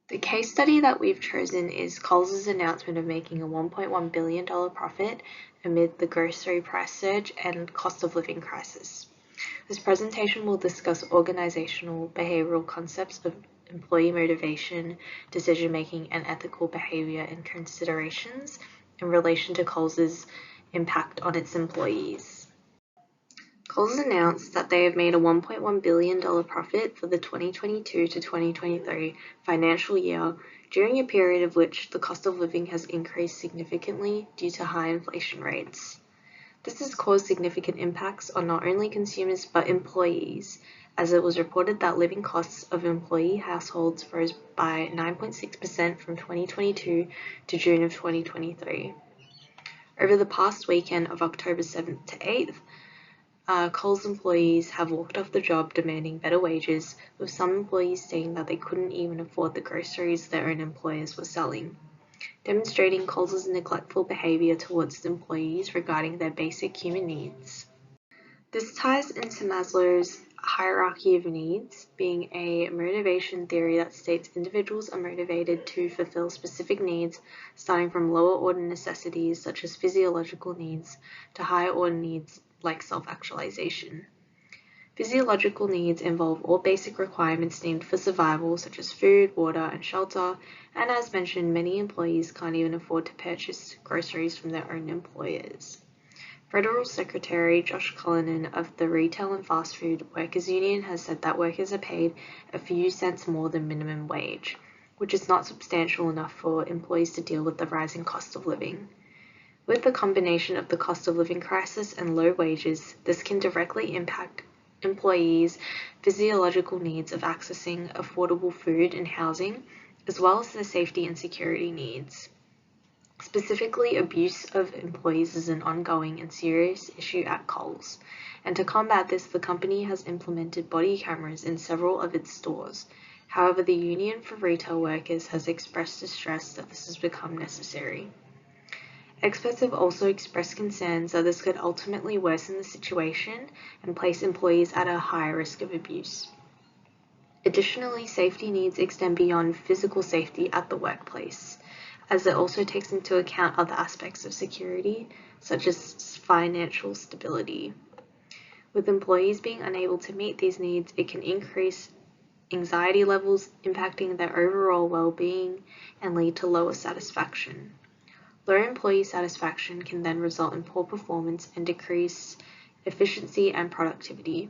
The case study that we've chosen is Coles' announcement of making a $1.1 billion profit amid the grocery price surge and cost of living crisis. This presentation will discuss organizational behavioral concepts of employee motivation, decision-making, and ethical behavior and considerations in relation to Coles' impact on its employees. Coles announced that they have made a $1.1 billion profit for the 2022 to 2023 financial year during a period of which the cost of living has increased significantly due to high inflation rates. This has caused significant impacts on not only consumers but employees, as it was reported that living costs of employee households rose by 9.6% from 2022 to June of 2023. Over the past weekend of October 7th to 8th, Coles employees have walked off the job demanding better wages, with some employees saying that they couldn't even afford the groceries their own employers were selling, demonstrating Coles' neglectful behavior towards employees regarding their basic human needs. This ties into Maslow's hierarchy of needs, being a motivation theory that states individuals are motivated to fulfill specific needs, starting from lower order necessities such as physiological needs to higher order needs like self-actualization. Physiological needs involve all basic requirements needed for survival, such as food, water, and shelter, and as mentioned, many employees can't even afford to purchase groceries from their own employers. Federal Secretary Josh Cullinan of the Retail and Fast Food Workers Union has said that workers are paid a few cents more than minimum wage, which is not substantial enough for employees to deal with the rising cost of living. With the combination of the cost of living crisis and low wages, this can directly impact employees' physiological needs of accessing affordable food and housing, as well as their safety and security needs. Specifically, abuse of employees is an ongoing and serious issue at Coles, and to combat this, the company has implemented body cameras in several of its stores. However, the Union for Retail Workers has expressed distress that this has become necessary. Experts have also expressed concerns that this could ultimately worsen the situation and place employees at a higher risk of abuse. Additionally, safety needs extend beyond physical safety at the workplace, as it also takes into account other aspects of security, such as financial stability. With employees being unable to meet these needs, it can increase anxiety levels, impacting their overall well-being and lead to lower satisfaction. Low employee satisfaction can then result in poor performance and decrease efficiency and productivity.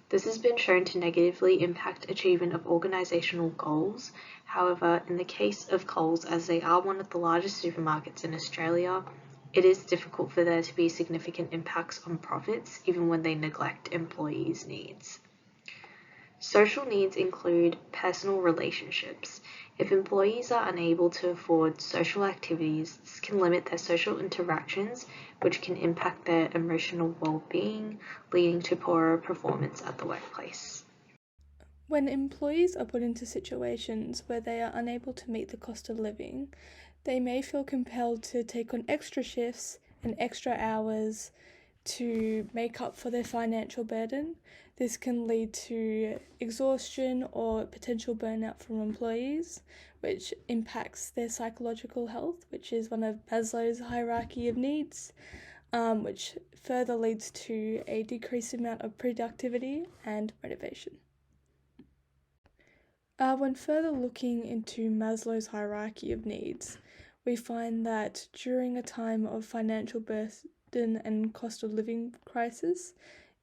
This has been shown to negatively impact achievement of organizational goals. However, in the case of Coles, as they are one of the largest supermarkets in Australia, it is difficult for there to be significant impacts on profits even when they neglect employees' needs. Social needs include personal relationships. If employees are unable to afford social activities, this can limit their social interactions, which can impact their emotional well-being, leading to poorer performance at the workplace. When employees are put into situations where they are unable to meet the cost of living, they may feel compelled to take on extra shifts and extra hours to make up for their financial burden. This can lead to exhaustion or potential burnout from employees, which impacts their psychological health, which is one of Maslow's hierarchy of needs, which further leads to a decreased amount of productivity and motivation. When further looking into Maslow's hierarchy of needs, we find that during a time of financial burden and cost of living crisis,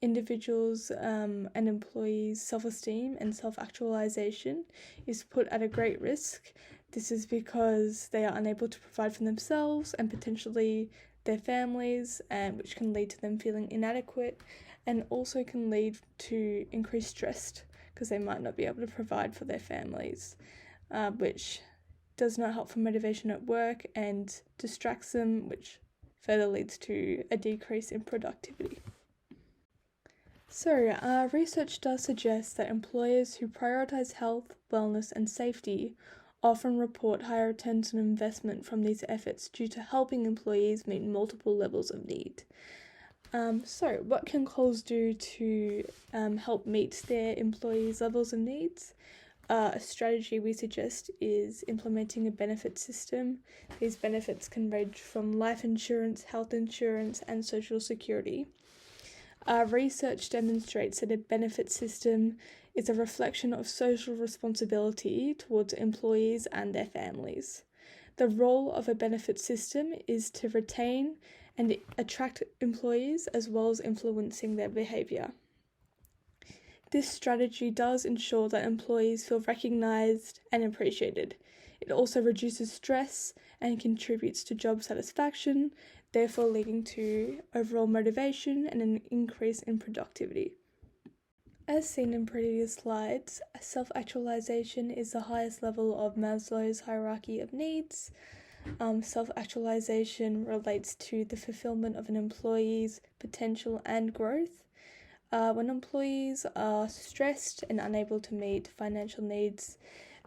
individuals and employees' self-esteem and self-actualization is put at a great risk. This is because they are unable to provide for themselves and potentially their families, and which can lead to them feeling inadequate and also can lead to increased stress because they might not be able to provide for their families, which does not help for motivation at work and distracts them, which further leads to a decrease in productivity. So, research does suggest that employers who prioritize health, wellness, and safety often report higher returns on investment from these efforts due to helping employees meet multiple levels of need. So what can Coles do to help meet their employees' levels of needs? a strategy we suggest is implementing a benefit system. These benefits can range from life insurance, health insurance, and social security. Research demonstrates that a benefit system is a reflection of social responsibility towards employees and their families. The role of a benefit system is to retain and attract employees as well as influencing their behaviour. This strategy does ensure that employees feel recognised and appreciated. It also reduces stress and contributes to job satisfaction, therefore leading to overall motivation and an increase in productivity. As seen in previous slides, self-actualization is the highest level of Maslow's hierarchy of needs. Self-actualization relates to the fulfillment of an employee's potential and growth. When employees are stressed and unable to meet financial needs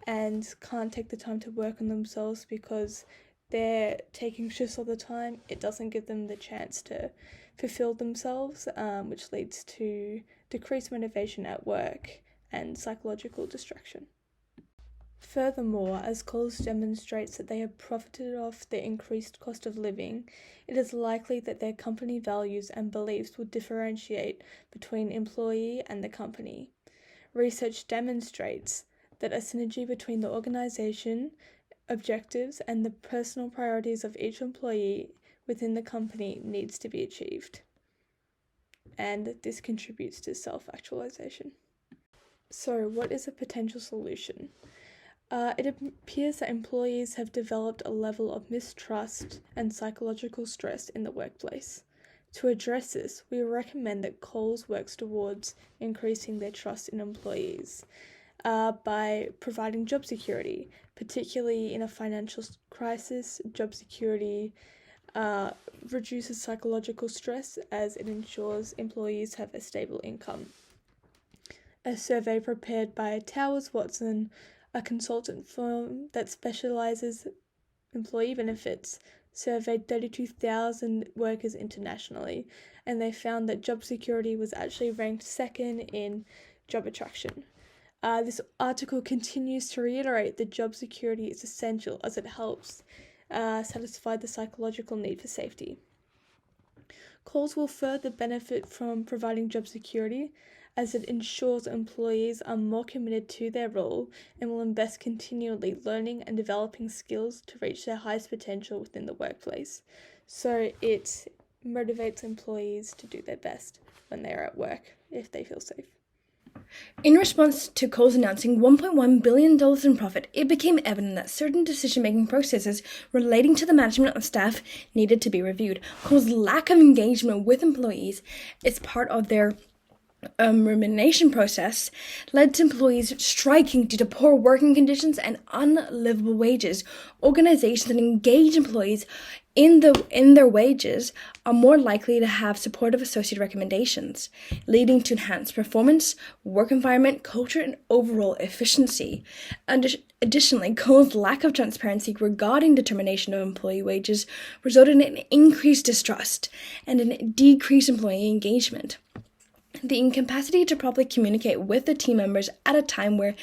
and can't take the time to work on themselves because they're taking shifts all the time, it doesn't give them the chance to fulfill themselves, which leads to decreased motivation at work and psychological distraction. Furthermore, as Coles demonstrates that they have profited off the increased cost of living, it is likely that their company values and beliefs would differentiate between employee and the company. Research demonstrates that a synergy between the organisation objectives and the personal priorities of each employee within the company needs to be achieved. And this contributes to self-actualization. So, what is a potential solution? It appears that employees have developed a level of mistrust and psychological stress in the workplace. To address this, we recommend that Coles works towards increasing their trust in employees by providing job security, particularly in a financial crisis. Job security reduces psychological stress as it ensures employees have a stable income. A survey prepared by Towers Watson, a consultant firm that specialises employee benefits, surveyed 32,000 workers internationally, and they found that job security was actually ranked second in job attraction. This article continues to reiterate that job security is essential as it helps satisfy the psychological need for safety. Coles will further benefit from providing job security as it ensures employees are more committed to their role and will invest continually learning and developing skills to reach their highest potential within the workplace. So it motivates employees to do their best when they are at work if they feel safe. In response to Coles announcing $1.1 billion in profit, it became evident that certain decision-making processes relating to the management of staff needed to be reviewed. Coles' lack of engagement with employees is part of their remuneration process led to employees striking due to poor working conditions and unlivable wages. Organizations that engage employees in their wages are more likely to have supportive associated recommendations, leading to enhanced performance, work environment, culture, and overall efficiency. Additionally, Coles' lack of transparency regarding determination of employee wages resulted in increased distrust and in decreased employee engagement. The incapacity to properly communicate with the team members at a time where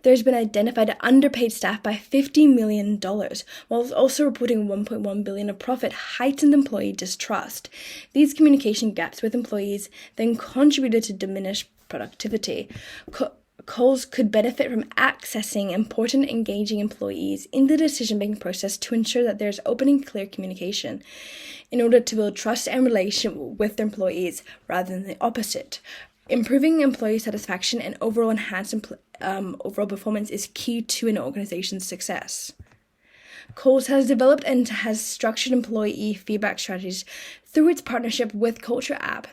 there's been identified underpaid staff by $50 million, while also reporting $1.1 billion of profit, heightened employee distrust. These communication gaps with employees then contributed to diminished productivity. Coles could benefit from accessing important engaging employees in the decision-making process to ensure that there's open and clear communication in order to build trust and relationship with their employees rather than the opposite. Improving employee satisfaction and overall enhanced overall performance is key to an organization's success. Coles has developed and has structured employee feedback strategies through its partnership with Culture App.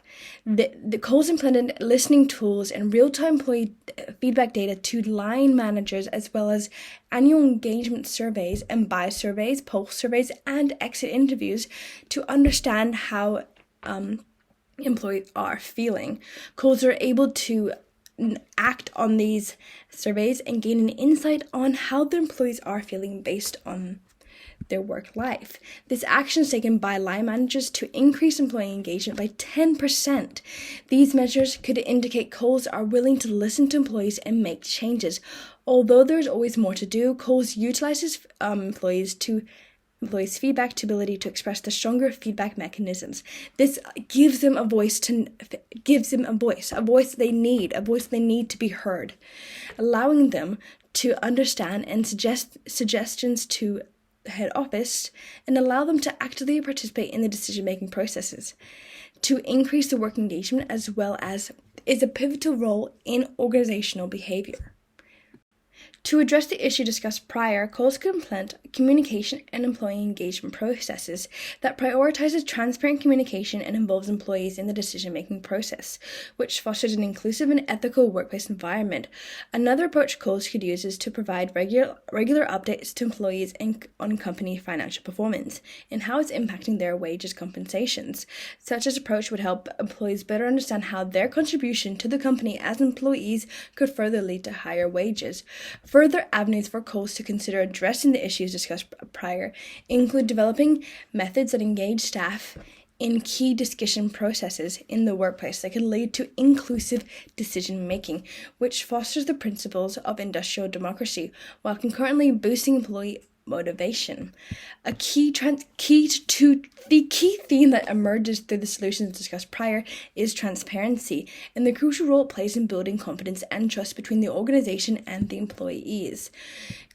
The Coles implemented listening tools and real-time employee feedback data to line managers, as well as annual engagement surveys and buy surveys, pulse surveys, and exit interviews to understand how employees are feeling. Coles are able to act on these surveys and gain an insight on how the employees are feeling based on their work life. This action is taken by line managers to increase employee engagement by 10%. These measures could indicate Coles are willing to listen to employees and make changes. Although there is always more to do, Coles utilizes employees' feedback to ability to express the stronger feedback mechanisms. This gives them a voice they need to be heard, allowing them to understand and suggest suggestions to head office and allow them to actively participate in the decision-making processes. To increase the work engagement as well as is a pivotal role in organizational behavior. To address the issue discussed prior, Coles could implement communication and employee engagement processes that prioritizes transparent communication and involves employees in the decision-making process, which fosters an inclusive and ethical workplace environment. Another approach Coles could use is to provide regular updates to employees on company financial performance and how it's impacting their wages compensations. Such an approach would help employees better understand how their contribution to the company as employees could further lead to higher wages. Further avenues for Coles to consider addressing the issues discussed prior include developing methods that engage staff in key discussion processes in the workplace that can lead to inclusive decision-making, which fosters the principles of industrial democracy while concurrently boosting employee motivation. The key theme that emerges through the solutions discussed prior is transparency and the crucial role it plays in building confidence and trust between the organization and the employees.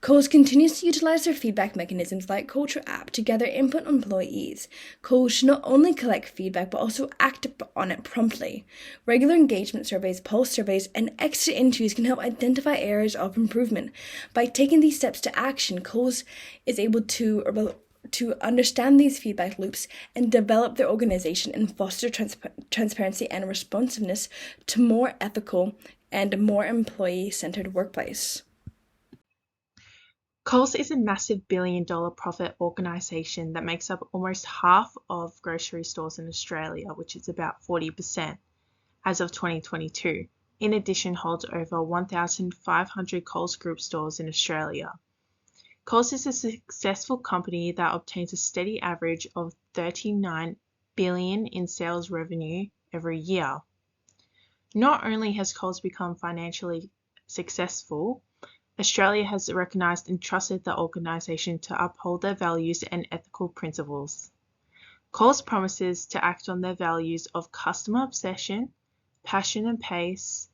Coles continues to utilize their feedback mechanisms like Culture App to gather input on employees. Coles should not only collect feedback but also act on it promptly. Regular engagement surveys, pulse surveys, and exit interviews can help identify areas of improvement. By taking these steps to action, Coles is able to understand these feedback loops and develop their organization and foster transparency and responsiveness to more ethical and more employee-centered workplace. Coles is a massive billion-dollar profit organisation that makes up almost half of grocery stores in Australia, which is about 40%, as of 2022. In addition, holds over 1,500 Coles Group stores in Australia. Coles is a successful company that obtains a steady average of $39 billion in sales revenue every year. Not only has Coles become financially successful, Australia has recognised and trusted the organisation to uphold their values and ethical principles. Coles promises to act on their values of customer obsession, passion and pace,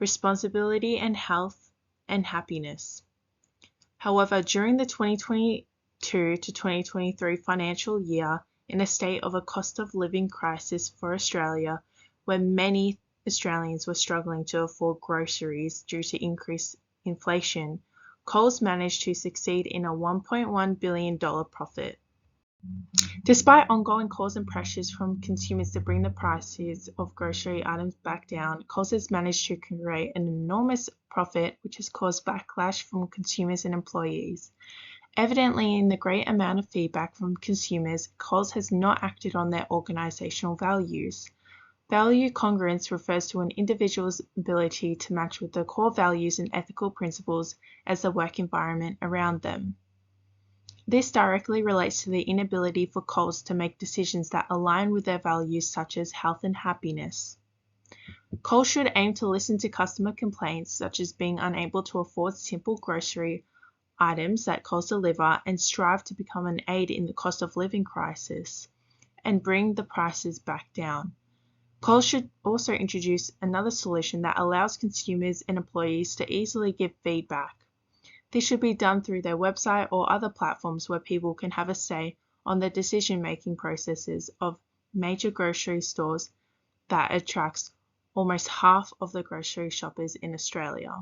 responsibility and health, and happiness. However, during the 2022 to 2023 financial year, in a state of a cost of living crisis for Australia, where many Australians were struggling to afford groceries due to increased inflation, Coles managed to succeed in a $1.1 billion profit. Despite ongoing calls and pressures from consumers to bring the prices of grocery items back down, Coles has managed to create an enormous profit, which has caused backlash from consumers and employees. Evidently, in the great amount of feedback from consumers, Coles has not acted on their organisational values. Value congruence refers to an individual's ability to match with the core values and ethical principles as the work environment around them. This directly relates to the inability for Coles to make decisions that align with their values such as health and happiness. Coles should aim to listen to customer complaints such as being unable to afford simple grocery items that Coles deliver and strive to become an aid in the cost of living crisis and bring the prices back down. Coles should also introduce another solution that allows consumers and employees to easily give feedback. This should be done through their website or other platforms where people can have a say on the decision-making processes of major grocery stores that attracts almost half of the grocery shoppers in Australia.